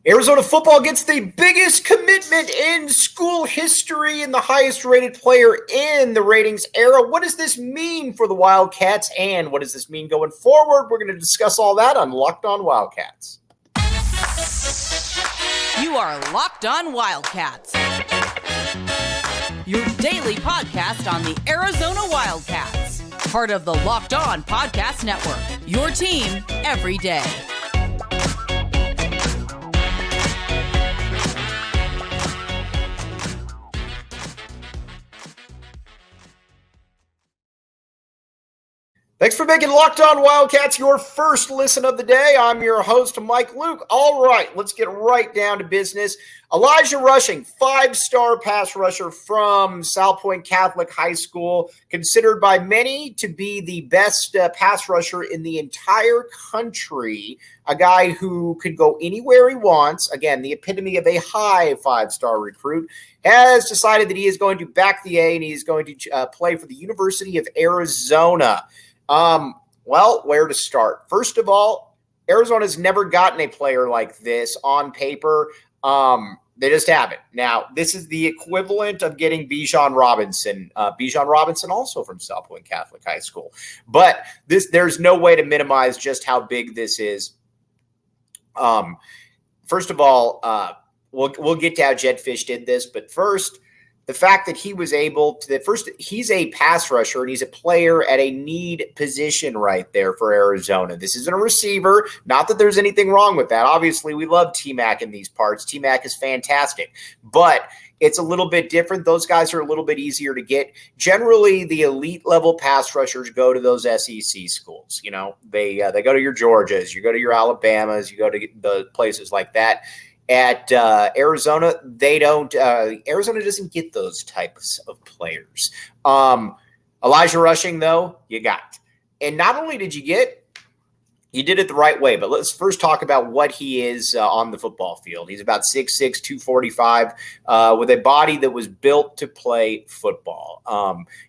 Arizona football gets the biggest commitment in school history and the highest rated player in the ratings era. What does this mean for the Wildcats, and what does this mean going forward? We're going to discuss all that on Locked On Wildcats. You are Locked On Wildcats, your daily podcast on the Arizona Wildcats, part of the Locked On Podcast Network, your team every day. Thanks for making Locked On Wildcats your first listen of the day. I'm your host, Mike Luke. All right, let's get right down to business. Elijah Rushing, five-star pass rusher from South Point Catholic High School, considered by many to be the best pass rusher in the entire country, a guy who could go anywhere he wants. Again, the epitome of a high five-star recruit, has decided that he is going to back the A and he is going to play for the University of Arizona. Well, where to start? First of all, Arizona's never gotten a player like this on paper. They just haven't. Now, this is the equivalent of getting Bijan Robinson. Bijan Robinson also from South Point Catholic High School. But there's no way to minimize just how big this is. First of all, we'll get to how Jedd Fisch did this, but first, the fact that he was able to he's a pass rusher and he's a player at a need position right there for Arizona. This isn't a receiver. Not that there's anything wrong with that. Obviously, we love T-Mac in these parts. T-Mac is fantastic, but it's a little bit different. Those guys are a little bit easier to get. Generally, the elite level pass rushers go to those SEC schools. You know, they go to your Georgias, you go to your Alabamas, you go to the places like that. At Arizona, they don't. Arizona doesn't get those types of players. Elijah Rushing, though, you got. And not only did you get, you did it the right way. But let's first talk about what he is on the football field. He's about 6'6", 245, with a body that was built to play football.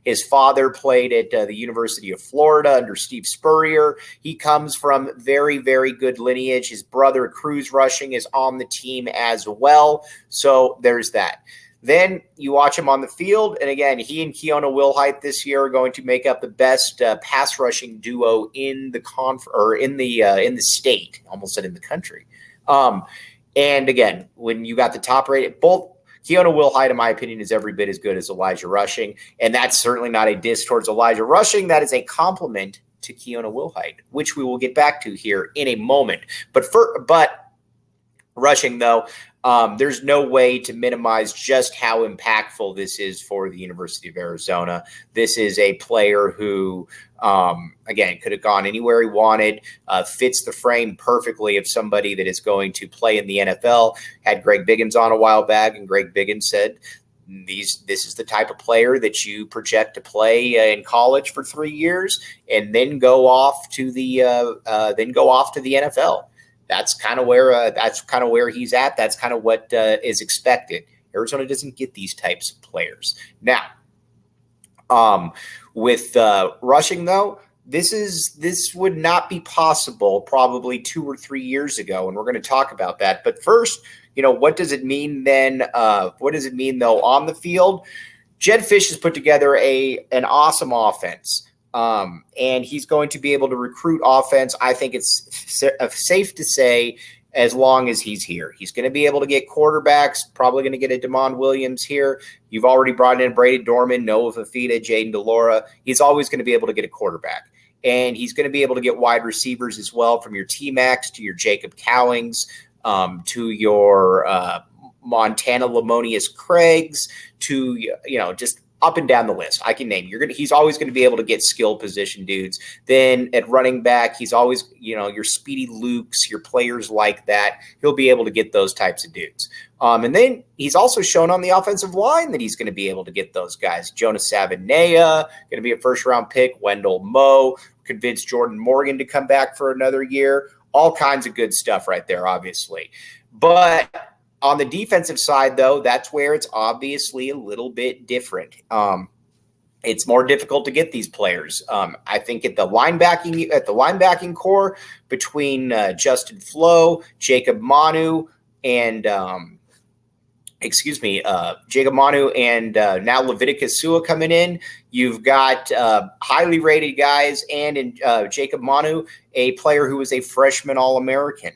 His father played at the University of Florida under Steve Spurrier. He comes from very, very good lineage. His brother, Cruz Rushing, is on the team as well. So there's that. Then you watch him on the field, and again, he and Keona Wilhite this year are going to make up the best pass rushing duo in the in the state. Almost said in the country. And again, when you got the top rated, both Keona Wilhite, in my opinion, is every bit as good as Elijah Rushing, and that's certainly not a diss towards Elijah Rushing. That is a compliment to Keona Wilhite, which we will get back to here in a moment. But Rushing, though, there's no way to minimize just how impactful this is for the University of Arizona. This is a player who, again, could have gone anywhere he wanted, fits the frame perfectly of somebody that is going to play in the NFL. Had Greg Biggins on a while back, and Greg Biggins said, this is the type of player that you project to play in college for 3 years and then go off to the NFL. That's kind of where he's at. That's kind of what is expected. Arizona doesn't get these types of players. Now, with Rushing, though, this would not be possible probably 2 or 3 years ago, and we're going to talk about that. But first, what does it mean then? What does it mean, though, on the field? Jedd Fisch has put together an awesome offense. And he's going to be able to recruit offense. I think it's safe to say as long as he's here. He's going to be able to get quarterbacks, probably going to get a Damon Williams here. You've already brought in Brady Dorman, Noah Fafita, Jaden DeLaura. He's always going to be able to get a quarterback. And he's going to be able to get wide receivers as well, from your T-Max to your Jacob Cowings, to your Montana Lamonius Craigs, to, just up and down the list. I can name. He's always going to be able to get skill position dudes. Then at running back, he's always, your Speedy Lukes, your players like that. He'll be able to get those types of dudes. And then he's also shown on the offensive line that he's going to be able to get those guys. Jonas Savanea, going to be a first-round pick. Wendell Moe, convinced Jordan Morgan to come back for another year. All kinds of good stuff right there, obviously. But on the defensive side, though, that's where it's obviously a little bit different. It's more difficult to get these players. I think at the linebacking core between Justin Flo, Jacob Manu, Jacob Manu and now Leviticus Sua coming in. You've got highly rated guys, and in Jacob Manu, a player who was a freshman All-American.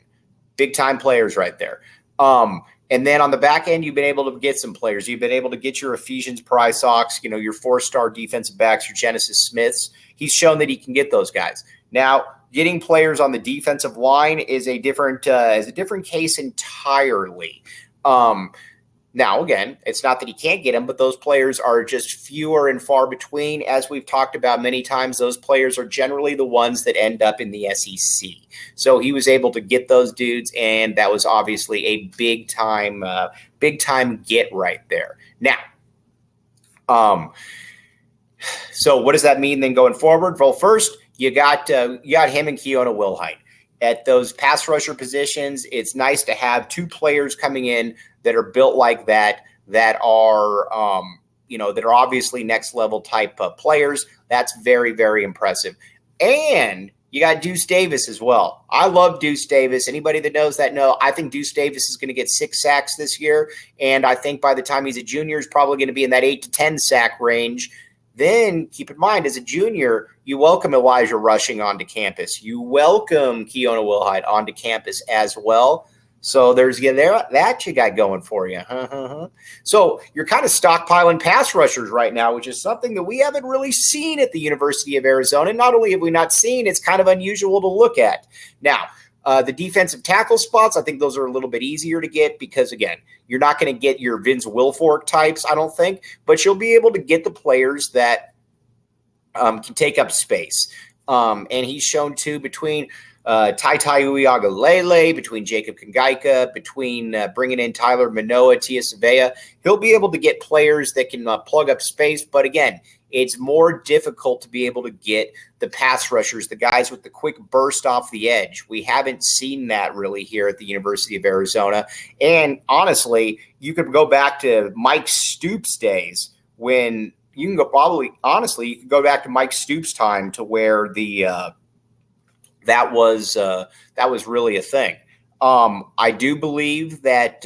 Big-time players right there. And then on the back end, you've been able to get some players. You've been able to get your Ephesians Prysox, your 4-star defensive backs, your Genesis Smiths. He's shown that he can get those guys. Now, getting players on the defensive line is a different case entirely. Now, again, it's not that he can't get them, but those players are just fewer and far between. As we've talked about many times, those players are generally the ones that end up in the SEC. So he was able to get those dudes, and that was obviously a big time get right there. Now, so what does that mean then going forward? Well, first, you got him and Keona Wilhite. At those pass rusher positions, it's nice to have two players coming in that are built like that are obviously next level type of players. That's very, very impressive. And you got Deuce Davis as well. I love Deuce Davis. Anybody that knows that I think Deuce Davis is going to get 6 sacks this year. And I think by the time he's a junior, he's probably going to be in that 8 to 10 sack range. Then keep in mind, as a junior, you welcome Elijah Rushing onto campus. You welcome Keona Wilhite onto campus as well. So there's that you got going for you. So you're kind of stockpiling pass rushers right now, which is something that we haven't really seen at the University of Arizona. Not only have we not seen, it's kind of unusual to look at. Now, the defensive tackle spots, I think those are a little bit easier to get because, again, you're not going to get your Vince Wilfork types, I don't think, but you'll be able to get the players that can take up space. And he's shown, too, between Tai Uiagalelei, between Jacob Kangaika, between bringing in Tyler Manoa, Tia Savea, he'll be able to get players that can plug up space. But, again, it's more difficult to be able to get the pass rushers, the guys with the quick burst off the edge. We haven't seen that really here at the University of Arizona. And honestly, you could go back to Mike Stoops' days when you can go back to Mike Stoops' time to where that was really a thing. I do believe that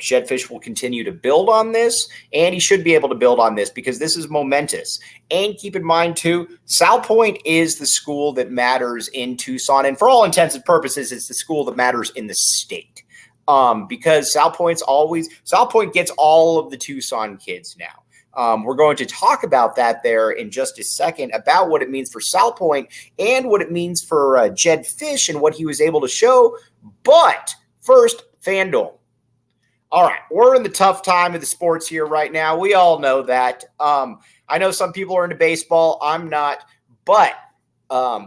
Jedd Fisch will continue to build on this, and he should be able to build on this because this is momentous. And keep in mind, too, Sal Point is the school that matters in Tucson, and for all intents and purposes, it's the school that matters in the state because Sal Point gets all of the Tucson kids now. We're going to talk about that there in just a second about what it means for Sal Point and what it means for Jedd Fisch and what he was able to show. But first, FanDuel. All right, we're in the tough time of the sports here right now. We all know that. I know some people are into baseball. I'm not. But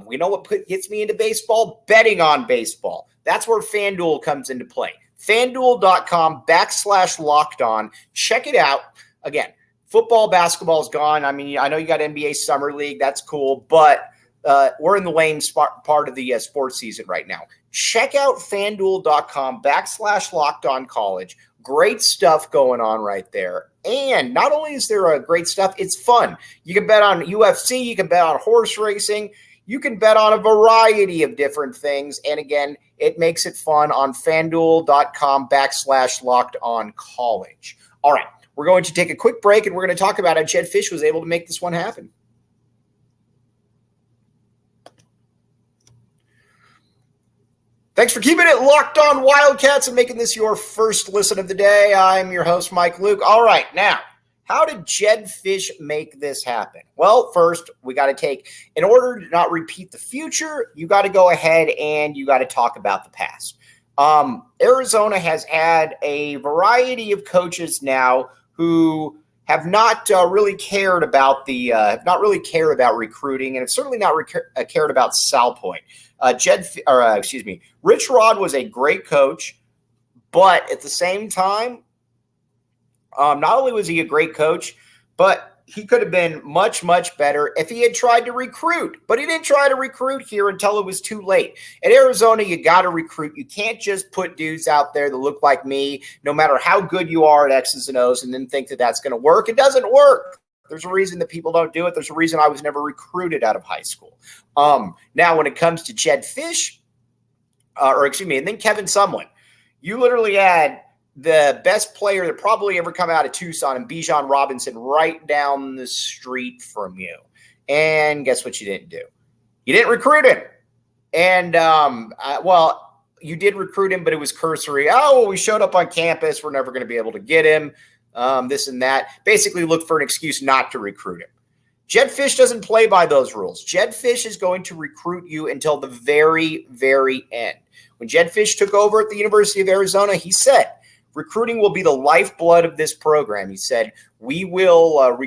we know what gets me into baseball? Betting on baseball. That's where FanDuel comes into play. FanDuel.com/lockedon. Check it out. Again, football, basketball is gone. I mean, I know you got NBA Summer League. That's cool. But we're in the lame part of the sports season right now. Check out FanDuel.com/LockedOnCollege. Great stuff going on right there. And not only is there great stuff, it's fun. You can bet on UFC. You can bet on horse racing. You can bet on a variety of different things. And again, it makes it fun on FanDuel.com/LockedOnCollege. All right, we're going to take a quick break, and we're going to talk about how Jedd Fisch was able to make this one happen. Thanks for keeping it locked on Wildcats and making this your first listen of the day. I'm your host, Mike Luke. All right, now, how did Jedd Fisch make this happen? Well, first, we got to in order to not repeat the future, you got to go ahead and you got to talk about the past. Arizona has had a variety of coaches now who have not really cared about recruiting, and have certainly not cared about Sal Point. Rich Rod was a great coach, but at the same time, not only was he a great coach, but he could have been much, much better if he had tried to recruit. But he didn't try to recruit here until it was too late. At Arizona, you got to recruit. You can't just put dudes out there that look like me, no matter how good you are at X's and O's, and then think that that's going to work. It doesn't work. There's a reason that people don't do it. There's a reason I was never recruited out of high school. Now, when it comes to Jedd Fisch, and then Kevin Sumlin. You literally had the best player that probably ever come out of Tucson and Bijan Robinson right down the street from you. And guess what you didn't do? You didn't recruit him. And, you did recruit him, but it was cursory. Oh, well, we showed up on campus. We're never going to be able to get him. This and that. Basically look for an excuse not to recruit him. Jedd Fisch doesn't play by those rules. Jedd Fisch is going to recruit you until the very, very end. When Jedd Fisch took over at the University of Arizona, he said, recruiting will be the lifeblood of this program. He said, we will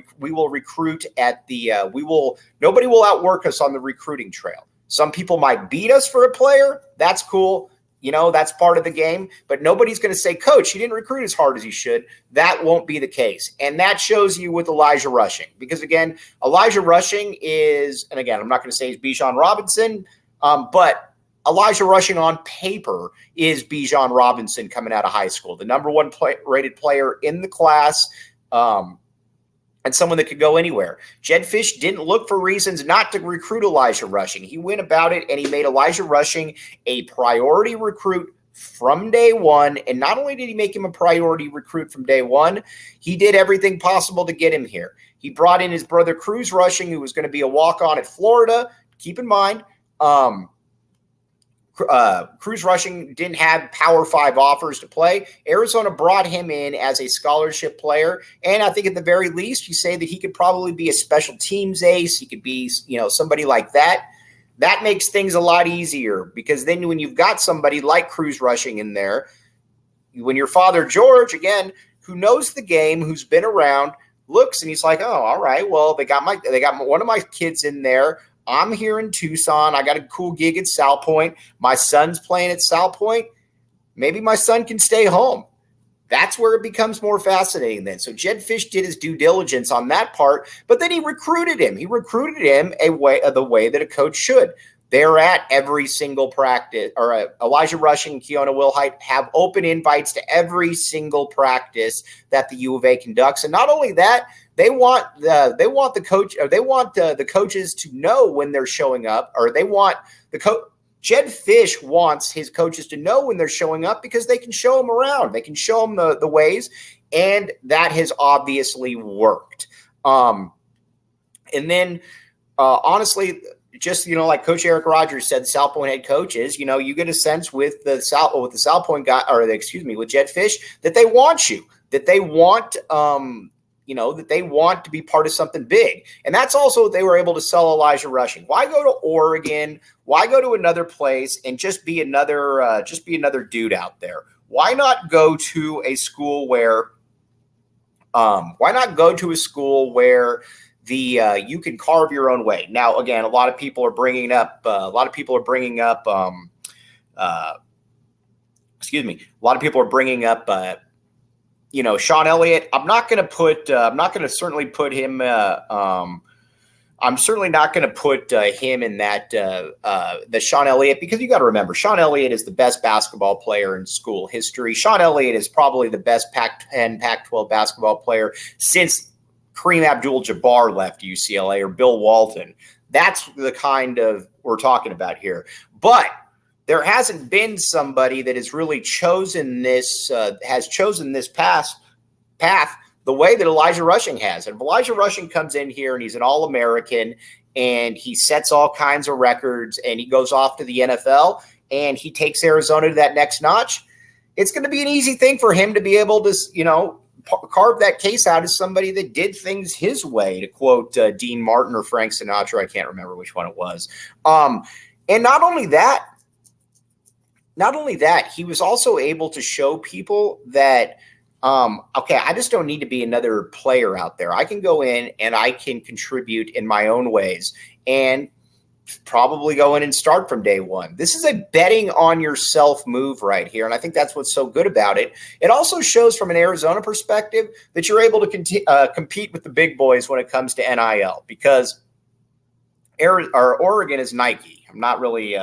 recruit nobody will outwork us on the recruiting trail. Some people might beat us for a player. That's cool. That's part of the game, but nobody's going to say, Coach, he didn't recruit as hard as he should. That won't be the case. And that shows you with Elijah Rushing, because again, Elijah Rushing is, and again, I'm not going to say he's Bijan Robinson, but Elijah Rushing on paper is Bijan Robinson coming out of high school, the number one rated player in the class, and someone that could go anywhere. Jedd Fisch didn't look for reasons not to recruit Elijah Rushing. He went about it, and he made Elijah Rushing a priority recruit from day one. And not only did he make him a priority recruit from day one, he did everything possible to get him here. He brought in his brother Cruz Rushing, who was going to be a walk-on at Florida. Keep in mind, Cruz Rushing didn't have Power 5 offers to play. Arizona brought him in as a scholarship player, and I think at the very least, you say that he could probably be a special teams ace. He could be, somebody like that. That makes things a lot easier, because then when you've got somebody like Cruz Rushing in there, when your father George, again, who knows the game, who's been around, looks and he's like, oh, all right, well, they got one of my kids in there. I'm here in Tucson. I got a cool gig at Sal Point. My son's playing at Sal Point. Maybe my son can stay home. That's where it becomes more fascinating then. So Jedd Fisch did his due diligence on that part, but then he recruited him. He recruited him the way that a coach should. They're at every single practice, or Elijah Rushing and Keona Wilhite have open invites to every single practice that the U of A conducts. And not only that, they want the coaches to know when they're showing up, or Jedd Fisch wants his coaches to know when they're showing up, because they can show them around. They can show them the ways, and that has obviously worked. And then honestly, just, like Coach Eric Rogers said, the South Point head coach is, you get a sense with the South Point guy, with Jedd Fisch, that they want you, that they want, that they want to be part of something big. And that's also what they were able to sell Elijah Rushing. Why go to Oregon? Why go to another place and just be another dude out there? Why not go to a school where, you can carve your own way? Now, again, a lot of people are bringing up, Sean Elliott. I'm certainly not going to put him in that, the Sean Elliott, because you got to remember, Sean Elliott is the best basketball player in school history. Sean Elliott is probably the best Pac-10, Pac-12 basketball player since Kareem Abdul-Jabbar left UCLA, or Bill Walton. That's the kind of we're talking about here. But there hasn't been somebody that has really chosen this path the way that Elijah Rushing has. And if Elijah Rushing comes in here and he's an All-American and he sets all kinds of records and he goes off to the NFL and he takes Arizona to that next notch, it's going to be an easy thing for him to be able to, carve that case out as somebody that did things his way, to quote Dean Martin or Frank Sinatra. I can't remember which one it was. And not only that, he was also able to show people that, I just don't need to be another player out there. I can go in and I can contribute in my own ways and probably go in and start from day one. This is a betting on yourself move right here. And I think that's what's so good about it. It also shows from an Arizona perspective that you're able to compete with the big boys when it comes to NIL, because Oregon is Nike. I'm not really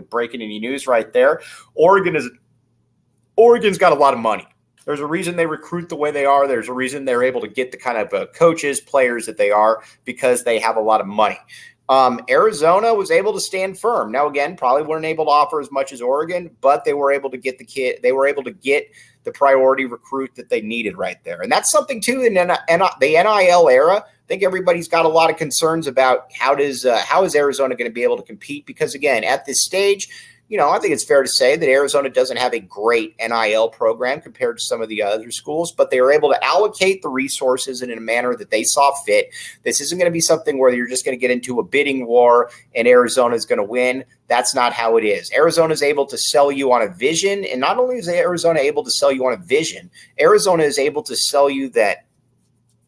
breaking any news right there. Oregon's got a lot of money. There's a reason they recruit the way they are. There's a reason they're able to get the kind of coaches, players that they are, because they have a lot of money. Arizona was able to stand firm. Now, again, probably weren't able to offer as much as Oregon, but they were able to get the kid. They were able to get the priority recruit that they needed right there. And that's something, too, in the NIL era. I think everybody's got a lot of concerns about how is Arizona going to be able to compete? Because, again, at this stage, I think it's fair to say that Arizona doesn't have a great NIL program compared to some of the other schools, but they are able to allocate the resources in a manner that they saw fit. This isn't going to be something where you're just going to get into a bidding war and Arizona is going to win. That's not how it is. Arizona is able to sell you on a vision, and not only is Arizona able to sell you on a vision, Arizona is able to sell you that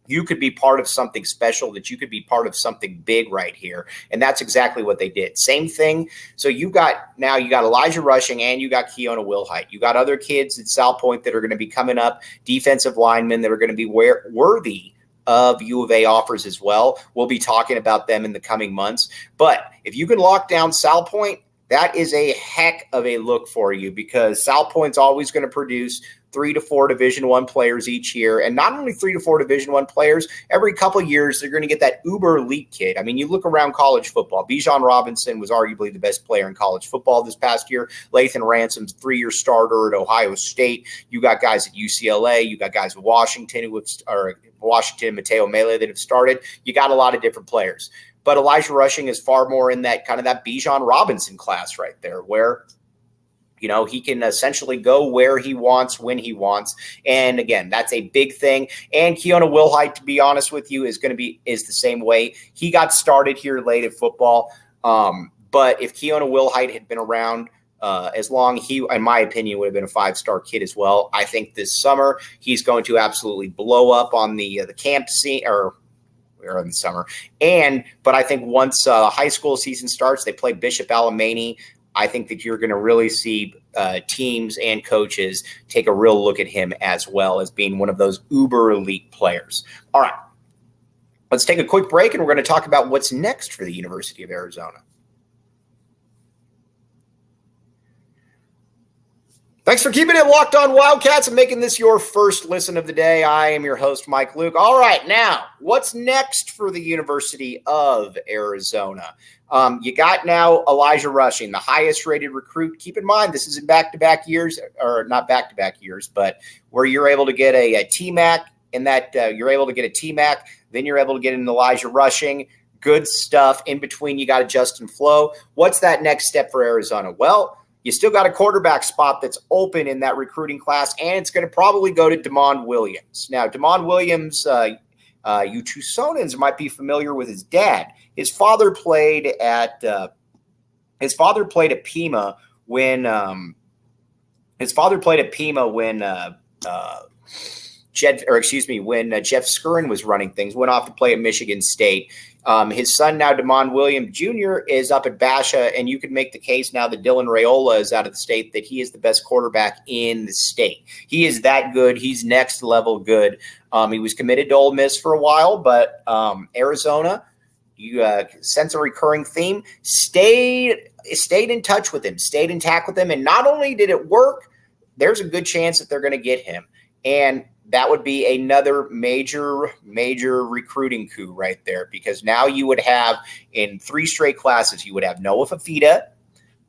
you could be part of something special, that you could be part of something big right here. And that's exactly what they did. Same thing. So you got Elijah Rushing and you got Keona Wilhite. You got other kids at South Point that are going to be coming up, defensive linemen that are going to be worthy of U of A offers as well. We'll be talking about them in the coming months. But if you can lock down South Point, that is a heck of a look for you, because South Point's always going to produce 3 to 4 Division I players each year. And not only 3 to 4 Division I players, every couple of years, they're going to get that uber elite kid. I mean, you look around college football. Bijan Robinson was arguably the best player in college football this past year. Lathan Ransom's 3-year starter at Ohio State. You got guys at UCLA. You got guys at Washington Mateo Mele that have started. You got a lot of different players. But Elijah Rushing is far more in that kind of that Bijan Robinson class right there, where he can essentially go where he wants, when he wants. And again, that's a big thing. And Keona Wilhite, to be honest with you, is the same way. He got started here late at football. But if Keona Wilhite had been around as long, he, in my opinion, would have been a 5-star kid as well. I think this summer he's going to absolutely blow up on the camp scene, or we're in the summer. But I think once high school season starts, they play Bishop Alemany. I think that you're going to really see teams and coaches take a real look at him as well as being one of those uber elite players. All right, let's take a quick break, and we're going to talk about what's next for the University of Arizona. Thanks for keeping it locked on Wildcats and making this your first listen of the day. I am your host, Mike Luke. All right, now, what's next for the University of Arizona? You got now Elijah Rushing, the highest rated recruit. Keep in mind, this is in back-to-back years, or not back-to-back years, but where you're able to get a TMAC, and that you're able to get a TMAC, then you're able to get an Elijah Rushing. Good stuff. In between, you got a Justin Flo. What's that next step for Arizona? Well, you still got a quarterback spot that's open in that recruiting class, and it's going to probably go to Damon Williams. Now, Damon Williams, you Tucsonans might be familiar with his dad. His father played at Pima when Jeff Skurin was running things. Went off to play at Michigan State. His son now, Damon Williams Jr., is up at Basha, and you could make the case now that Dylan Raiola is out of the state that he is the best quarterback in the state. He is that good. He's next level good. He was committed to Ole Miss for a while, but Arizona, you sense a recurring theme, stayed in touch with him, stayed intact with him, and not only did it work, there's a good chance that they're going to get him. And that would be another major recruiting coup right there, because now you would have, in 3 straight classes, you would have Noah Fafita,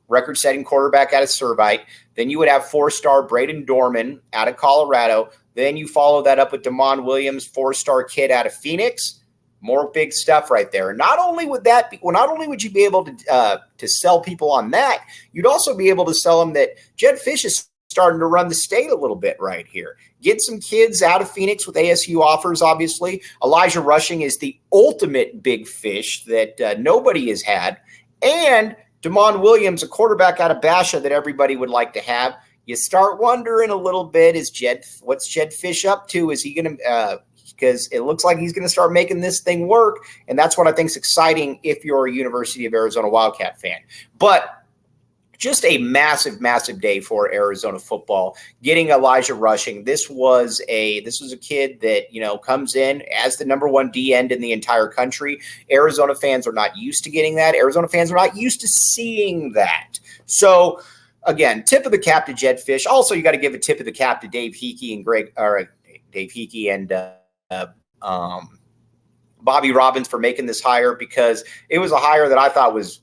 record-setting quarterback out of Servite. Then you would have 4-star Braden Dorman out of Colorado. Then you follow that up with Damon Williams, 4-star kid out of Phoenix. More big stuff right there. Not only would you be able to sell people on that, you'd also be able to sell them that Jedd Fisch is starting to run the state a little bit right here. Get some kids out of Phoenix with ASU offers, obviously. Elijah Rushing is the ultimate big fish that nobody has had. And Damon Williams, a quarterback out of Basha that everybody would like to have. You start wondering a little bit, what's Jedd Fisch up to? Is he going to because it looks like he's going to start making this thing work, and that's what I think is exciting if you're a University of Arizona Wildcat fan. But just a massive, massive day for Arizona football. Getting Elijah Rushing, this was a kid that comes in as the number 1 D end in the entire country. Arizona fans are not used to getting that. Arizona fans are not used to seeing that. So again, tip of the cap to Jedd Fisch. Also, you got to give a tip of the cap to Dave Hickey and Bobby Robbins for making this hire, because it was a hire that I thought was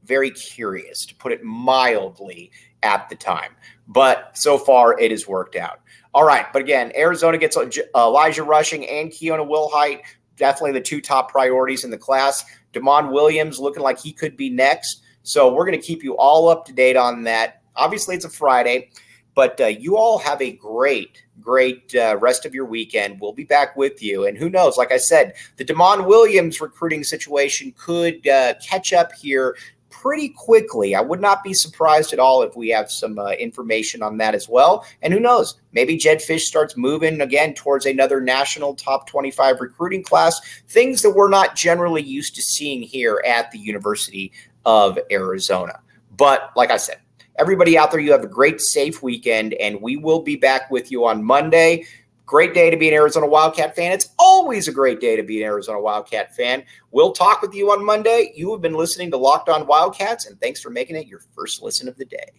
very curious, to put it mildly, at the time. But so far, it has worked out. All right. But again, Arizona gets Elijah Rushing and Keona Wilhite, definitely the two top priorities in the class. Damon Williams looking like he could be next. So we're going to keep you all up to date on that. Obviously, it's a Friday, but you all have a great rest of your weekend. We'll be back with you. And who knows, like I said, the Damon Williams recruiting situation could catch up here pretty quickly. I would not be surprised at all if we have some information on that as well. And who knows, maybe Jedd Fisch starts moving again towards another national top 25 recruiting class, things that we're not generally used to seeing here at the University of Arizona. But like I said, everybody out there, you have a great, safe weekend, and we will be back with you on Monday. Great day to be an Arizona Wildcat fan. It's always a great day to be an Arizona Wildcat fan. We'll talk with you on Monday. You have been listening to Locked On Wildcats, and thanks for making it your first listen of the day.